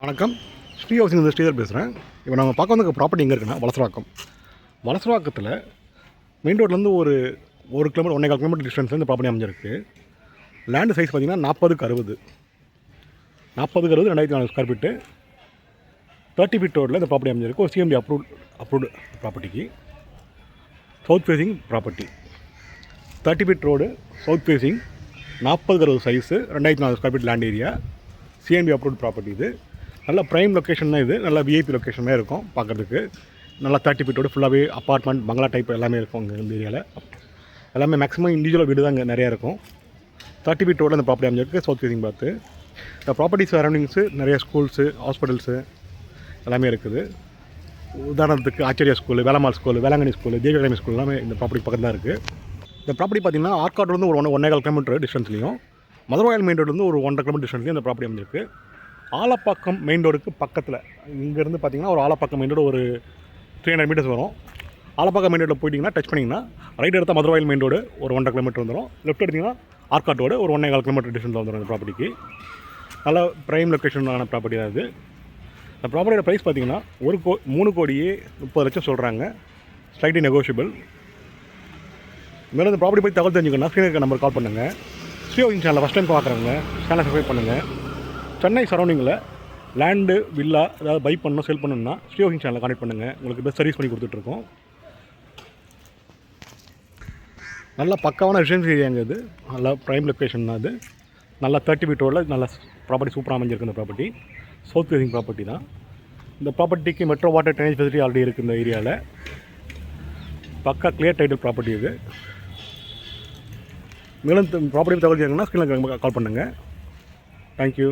வணக்கம். ஸ்ரீ ஹவுசிங் ஸ்ரீதர் பேசுகிறேன். இப்போ நம்ம பார்க்க வந்த ப்ராப்பர்ட்டி எங்கே இருக்குன்னா வலசரவாக்கத்தில் மெயின் ரோட்லேருந்து ஒரு 1 கிலோமீட்டர் 1.25 கிலோமீட்டர் டிஸ்டன்ஸில் இந்த ப்ராப்பர்ட்டி அமைஞ்சிருக்கு. லேண்டு சைஸ் பார்த்திங்கன்னா 40x60 2400 ஸ்கொயர் ஃபீட்டு 30 ஃபீட் ரோடில் இந்த ப்ராப்பர்ட்டி அமைஞ்சிருக்கு. ஒரு சிஎம்டி அப்ரூவ்டு ப்ராப்பர்ட்டிக்கு south facing property 30 feet road south facing 40x60 size 2400 square feet land area CMD approved property. இது நல்ல ப்ரைம் லொக்கேஷன் தான். இது நல்லா விஐபி லொக்கேஷனே இருக்கும் பார்க்குறதுக்கு. நல்லா 30 ஃபீட்டோடு ஃபுல்லாகவே அப்பார்ட்மெண்ட் பங்களா டைப் எல்லாமே இருக்கும். இங்கே இந்த ஏரியாவில் எல்லாமே மேக்ஸிமம் இண்டிவிஜுவல் வீடு தான் இங்கே நிறையா இருக்கும். 30 ஃபீட் ரோடில் இந்த ப்ராப்பர்ட்டி அமைஞ்சிருக்கு சவுத் ஃபேஸிங் பார்த்து. இந்த ப்ராப்பர்ட்டி சரௌண்டிங்ஸு நிறைய ஸ்கூல்ஸு ஹாஸ்பிட்டல்ஸு எல்லாமே இருக்குது. உதாரணத்துக்கு Acharya school, Velammal school, Velankanni school, Devi academy school எல்லாமே இந்த ப்ராப்பர்ட்டி பக்கம் தான் இருக்குது. இந்த ப்ராப்பர்ட்டி பார்த்திங்கன்னா ஆற்காடுலேருந்து ஒரு 1.25 கிலோமீட்டர் டிஸ்டன்ஸ்லையும் மதுரவாயல் மெயின் ரோட்லேருந்து ஒரு 1.5 கிலோமீட்டர் டிஸ்டன்ஸ்லையும் இந்த ப்ராப்பர்ட்டி அமைஞ்சிருக்கு. ஆலப்பாக்கம் மெயின் ரோடுக்கு பக்கத்தில் இங்கேருந்து பார்த்திங்கன்னா ஒரு ஆலப்பாக்கம் மெயின் ரோடு ஒரு 300 மீட்டர்ஸ் வரும். ஆலப்பாக்கம் மெயின் ரோட்டில் போயிட்டிங்கன்னா டச் பண்ணிங்கன்னா ரைட் எடுத்தால் மதுரவாயல் மெயின் ரோடு ஒரு 1.5 கிலோமீட்டர் வந்துடும். லெஃப்ட் எடுத்திங்கன்னா ஆற்காட் ரோடு ஒரு 1.25 கிலோமீட்டர் டிஸ்டன்ஸில் வந்துடும். இந்த ப்ராப்பர்ட்டிக்கு நல்ல ப்ரைம் லொக்கேஷனான ப்ராப்பர்ட்டி தான் இது. இந்த ப்ராப்பர்ட்டியோட ப்ரைஸ் பார்த்திங்கன்னா 3,30,00,000 சொல்கிறாங்க. Slightly negotiable. மேலும் இந்த ப்ராப்பர்ட்டி பற்றி தகவல் தெரிஞ்சுக்கணும்னா ஸ்க்ரீனுக்கு நம்பர் கால் பண்ணுங்கள். ஸ்ரீ ஹவுசிங் சேனலை ஃபஸ்ட் டைம் பார்க்குறவங்க சேனலை சப்ஸ்கிரைப் பண்ணுங்கள். சென்னை சரௌண்டிங்கில் லேண்டு வில்லா ஏதாவது பை பண்ணணும் சேல் பண்ணணும்னா ஸ்ரீ ஹவுசிங் சேனலை கான்டெக்ட் பண்ணுங்கள். உங்களுக்கு பெஸ்ட் சர்வீஸ் பண்ணி கொடுத்துட்ருக்கோம். நல்லா பக்காவான ரெசிடென்சி ஏரியாங்க இது. நல்லா ப்ரைம் லொக்கேஷன் தான் இது. நல்லா 30 ஃபீட் ரோடில் நல்ல ப்ராப்பர்ட்டி சூப்பராக அமைஞ்சிருக்கு. இந்த ப்ராப்பர்ட்டி சவுத் ஃபேஸிங் ப்ராப்பர்ட்டி தான். இந்த ப்ராப்பர்ட்டிக்கு metro water drainage facility already இருக்குது. இந்த ஏரியாவில் பக்கா கிளியர் டைட்டில் ப்ராப்பர்ட்டி இது. மேலும் ப்ராப்பர்ட்டி தகவல் கேட்கணும்னா ஸ்க்ரீனில் கால் பண்ணுங்கள். தேங்க்யூ.